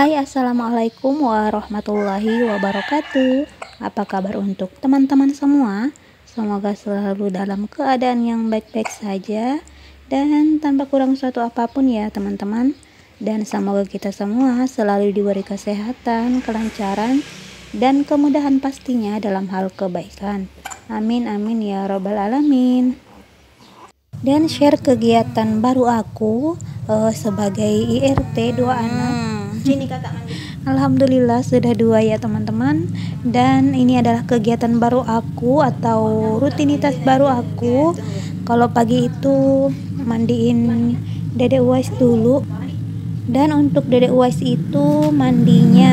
Hai, assalamualaikum warahmatullahi wabarakatuh. Apa kabar untuk teman-teman semua? Semoga selalu dalam keadaan yang baik-baik saja dan tanpa kurang suatu apapun ya teman-teman. Dan semoga kita semua selalu diberi kesehatan, kelancaran, dan kemudahan pastinya dalam hal kebaikan. Amin amin ya robbal alamin. Dan share kegiatan baru aku sebagai IRT 2 anak. Sini kakak mandi. Alhamdulillah sudah 2 ya teman-teman. Dan ini adalah kegiatan baru aku atau rutinitas baru aku. Kalau pagi itu mandiin Dedek Uwais dulu. Dan untuk Dedek Uwais itu mandinya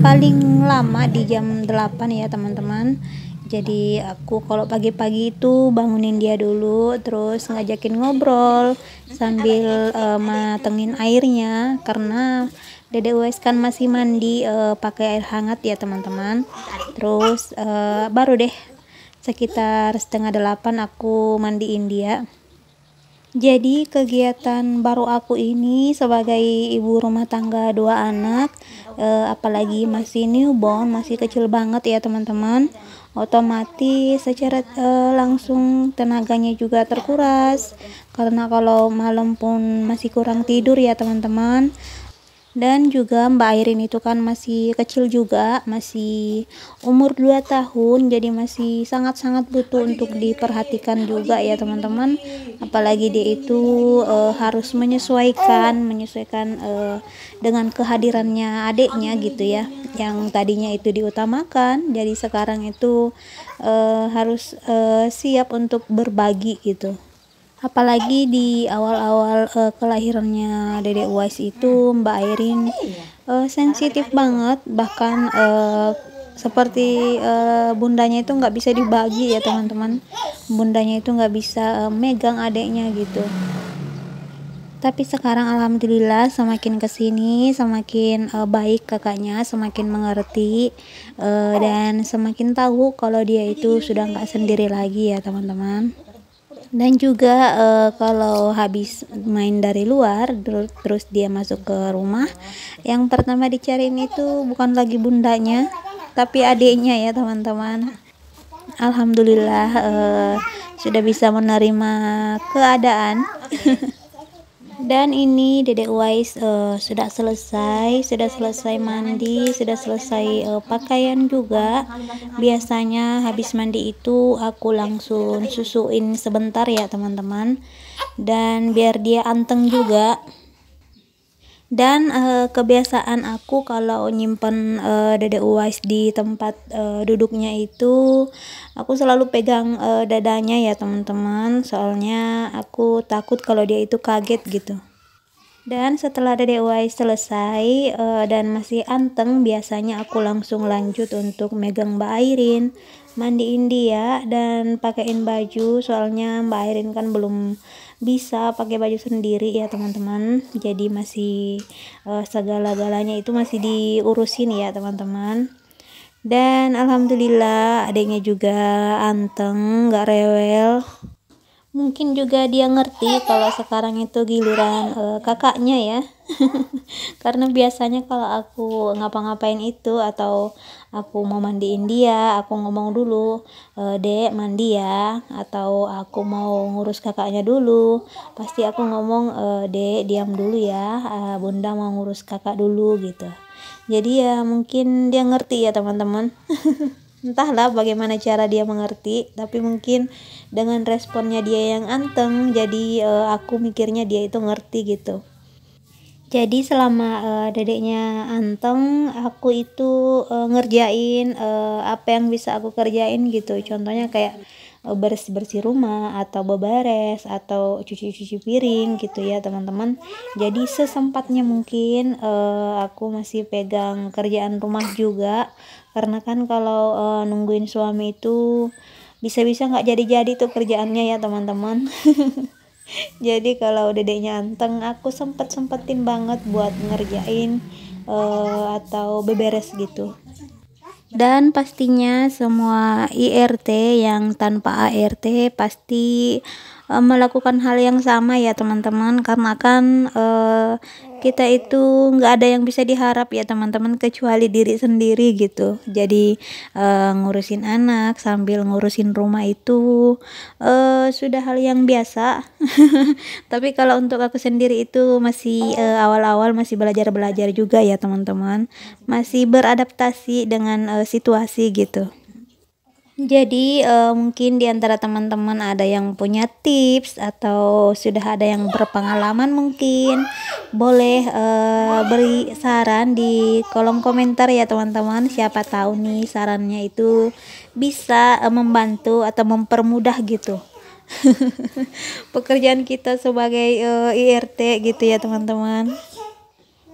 paling lama di jam 8 ya teman-teman. Jadi aku kalau pagi-pagi itu bangunin dia dulu, terus ngajakin ngobrol sambil matengin airnya, karena Dedek Uwais kan masih mandi pakai air hangat ya teman-teman. Terus baru deh sekitar setengah 8 aku mandiin dia. Jadi kegiatan baru aku ini sebagai ibu rumah tangga 2 anak, apalagi masih newborn, masih kecil banget ya teman-teman, otomatis secara langsung tenaganya juga terkuras, karena kalau malam pun masih kurang tidur ya teman-teman. Dan juga Mbak Airin itu kan masih kecil juga, masih umur 2 tahun, jadi masih sangat-sangat butuh untuk diperhatikan juga ya teman-teman. Apalagi dia itu harus menyesuaikan dengan kehadirannya adiknya gitu ya, yang tadinya itu diutamakan, jadi sekarang itu harus siap untuk berbagi gitu. Apalagi di awal-awal kelahirannya Dedek Uwais itu Mbak Airin sensitif banget, bahkan seperti bundanya itu nggak bisa dibagi ya teman-teman. Bundanya itu nggak bisa megang adeknya gitu. Tapi sekarang alhamdulillah semakin kesini semakin baik kakaknya, semakin mengerti dan semakin tahu kalau dia itu sudah nggak sendiri lagi ya teman-teman. Dan juga kalau habis main dari luar terus dia masuk ke rumah, yang pertama dicariin itu bukan lagi bundanya tapi adiknya ya teman-teman. Alhamdulillah sudah bisa menerima keadaan. Dan ini Dedek Uwais sudah selesai mandi, sudah selesai pakaian juga. Biasanya habis mandi itu aku langsung susuin sebentar ya teman-teman, dan biar dia anteng juga. Dan kebiasaan aku kalau nyimpen Dedek Uwais di tempat duduknya itu, aku selalu pegang dadanya ya teman-teman, soalnya aku takut kalau dia itu kaget gitu. Dan setelah Dedek Uwais selesai dan masih anteng, biasanya aku langsung lanjut untuk megang Mbak Airin, mandiin dia dan pakein baju, soalnya Mbak Airin kan belum bisa pakai baju sendiri ya teman-teman. Jadi masih segala-galanya itu masih diurusin ya teman-teman. Dan alhamdulillah adiknya juga anteng, gak rewel. Mungkin juga dia ngerti kalau sekarang itu giliran kakaknya ya. Karena biasanya kalau aku ngapa-ngapain itu atau aku mau mandiin dia, aku ngomong dulu, Dek mandi ya, atau aku mau ngurus kakaknya dulu, pasti aku ngomong, Dek diam dulu ya, Bunda mau ngurus kakak dulu gitu. Jadi ya mungkin dia ngerti ya teman-teman. Entahlah bagaimana cara dia mengerti, tapi mungkin dengan responnya dia yang anteng, jadi aku mikirnya dia itu ngerti gitu. Jadi selama dedeknya anteng, aku itu ngerjain apa yang bisa aku kerjain gitu. Contohnya kayak bersih-bersih rumah atau beberes atau cuci-cuci piring gitu ya teman-teman. Jadi sesempatnya mungkin aku masih pegang kerjaan rumah juga, karena kan kalau nungguin suami itu bisa-bisa nggak jadi-jadi tuh kerjaannya ya teman-teman. Jadi kalau dedeknya anteng, aku sempetin banget buat ngerjain atau beberes gitu. Dan pastinya semua IRT yang tanpa ART pasti melakukan hal yang sama ya teman-teman, karena kan kita itu nggak ada yang bisa diharap ya teman-teman kecuali diri sendiri gitu. Jadi ngurusin anak sambil ngurusin rumah itu sudah hal yang biasa. Tapi kalau untuk aku sendiri itu masih awal-awal masih belajar-belajar juga ya teman-teman, masih beradaptasi dengan situasi gitu. Jadi mungkin di antara teman-teman ada yang punya tips atau sudah ada yang berpengalaman, mungkin boleh beri saran di kolom komentar ya teman-teman. Siapa tahu nih sarannya itu bisa membantu atau mempermudah gitu pekerjaan kita sebagai IRT gitu ya teman-teman.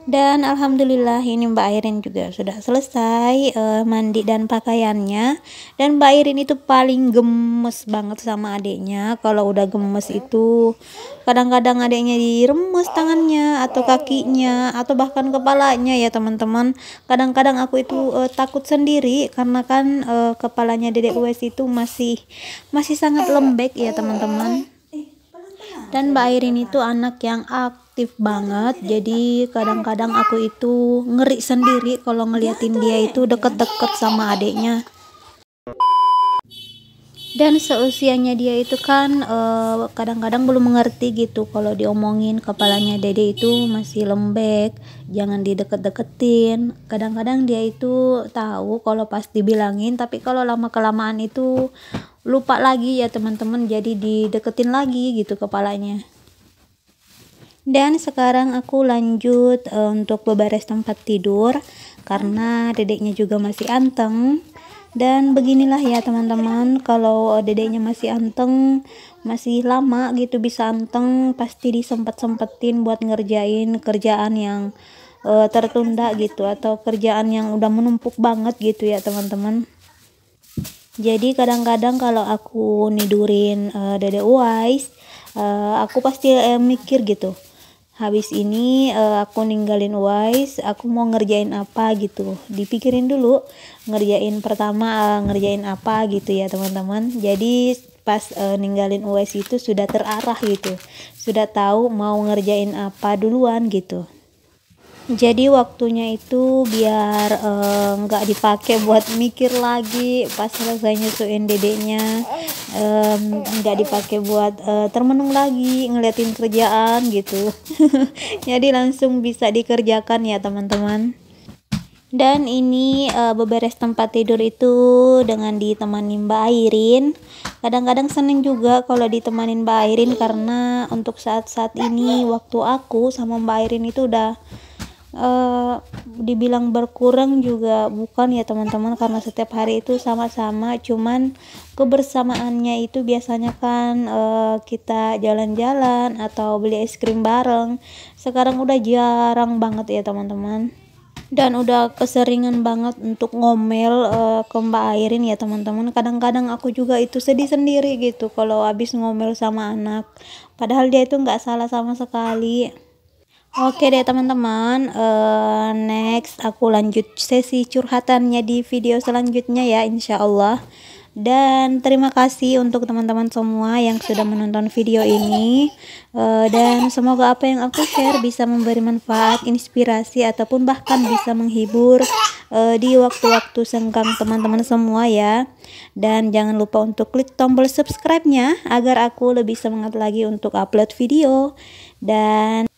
Dan alhamdulillah ini Mbak Airin juga sudah selesai mandi dan pakaiannya. Dan Mbak Airin itu paling gemes banget sama adiknya. Kalau udah gemes itu kadang-kadang adiknya diremes tangannya atau kakinya atau bahkan kepalanya ya teman-teman. Kadang-kadang aku itu takut sendiri karena kan kepalanya Dedek Uwais itu masih sangat lembek ya teman-teman. Dan Mbak Airin itu anak yang aktif banget, jadi kadang-kadang aku itu ngeri sendiri kalau ngeliatin dia itu deket-deket sama adiknya. Dan seusianya dia itu kan kadang-kadang belum mengerti gitu kalau diomongin kepalanya dede itu masih lembek, jangan dideket-deketin. Kadang-kadang dia itu tahu kalau pas dibilangin, tapi kalau lama-kelamaan itu lupa lagi ya teman-teman, jadi dideketin lagi gitu kepalanya. Dan sekarang aku lanjut untuk beberes tempat tidur karena dedeknya juga masih anteng. Dan beginilah ya teman-teman, kalau dedeknya masih anteng, masih lama gitu bisa anteng, pasti disempet-sempetin buat ngerjain kerjaan yang tertunda gitu atau kerjaan yang udah menumpuk banget gitu ya teman-teman. Jadi kadang-kadang kalau aku nidurin Dedek Uwais, aku pasti mikir gitu, habis ini aku ninggalin Uwais, aku mau ngerjain apa gitu, dipikirin dulu ngerjain pertama ngerjain apa gitu ya teman-teman. Jadi pas ninggalin Uwais itu sudah terarah gitu, sudah tahu mau ngerjain apa duluan gitu. Jadi waktunya itu biar nggak dipakai buat mikir lagi pas selesai nyusuin dedeknya, nggak dipakai buat termenung lagi ngeliatin kerjaan gitu. Jadi langsung bisa dikerjakan ya teman-teman. Dan ini beberes tempat tidur itu dengan ditemani Mbak Airin. Kadang-kadang seneng juga kalau ditemanin Mbak Airin, karena untuk saat-saat ini waktu aku sama Mbak Airin itu udah dibilang berkurang juga bukan ya teman-teman, karena setiap hari itu sama-sama, cuman kebersamaannya itu biasanya kan kita jalan-jalan atau beli es krim bareng. Sekarang udah jarang banget ya teman-teman, dan udah keseringan banget untuk ngomel ke Mbak Airin ya teman-teman. Kadang-kadang aku juga itu sedih sendiri gitu kalau habis ngomel sama anak, padahal dia itu nggak salah sama sekali. Oke deh teman-teman, next aku lanjut sesi curhatannya di video selanjutnya ya insya Allah. Dan terima kasih untuk teman-teman semua yang sudah menonton video ini, dan semoga apa yang aku share bisa memberi manfaat, inspirasi, ataupun bahkan bisa menghibur di waktu-waktu senggang teman-teman semua ya. Dan jangan lupa untuk klik tombol subscribe-nya agar aku lebih semangat lagi untuk upload video. Dan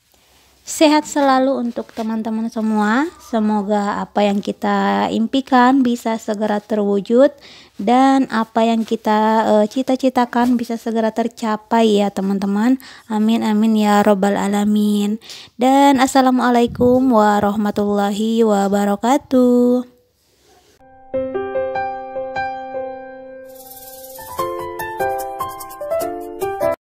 sehat selalu untuk teman-teman semua. Semoga apa yang kita impikan bisa segera terwujud, dan apa yang kita cita-citakan bisa segera tercapai ya teman-teman. Amin amin ya robbal alamin. Dan assalamualaikum warahmatullahi wabarakatuh.